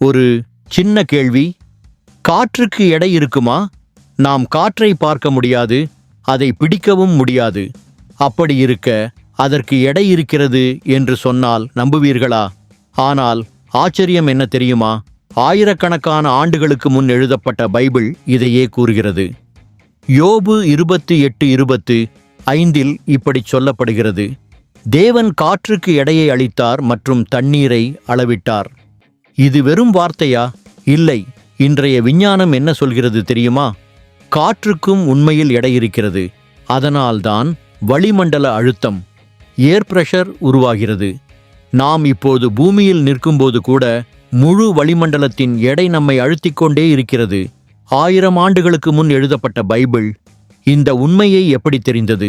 ஒரு சின்ன கேள்வி, காற்றுக்கு எடை இருக்குமா? நாம் காற்றை பார்க்க முடியாது, அதை பிடிக்கவும் முடியாது. அப்படி இருக்க அதற்கு எடை இருக்கிறது என்று சொன்னால் நம்புவீர்களா? ஆனால் ஆச்சரியம் என்ன தெரியுமா? ஆயிரக்கணக்கான ஆண்டுகளுக்கு முன் எழுதப்பட்ட பைபிள் இதையே கூறுகிறது. யோபு 28:25 இப்படி சொல்லப்படுகிறது: தேவன் காற்றுக்கு எடையை அளித்தார் மற்றும் தண்ணீரை அளவிட்டார். இது வெறும் வார்த்தையா? இல்லை. இன்றைய விஞ்ஞானம் என்ன சொல்கிறது தெரியுமா? காற்றுக்கும் உண்மையில் எடை இருக்கிறது. அதனால்தான் வளிமண்டல அழுத்தம், ஏர் பிரஷர் உருவாகிறது. நாம் இப்போது பூமியில் நிற்கும்போது கூட முழு வளிமண்டலத்தின் எடை நம்மை அழுத்திக்கொண்டே இருக்கிறது. 1000 ஆண்டுகளுக்கு முன் எழுதப்பட்ட பைபிள் இந்த உண்மையை எப்படி தெரிந்தது?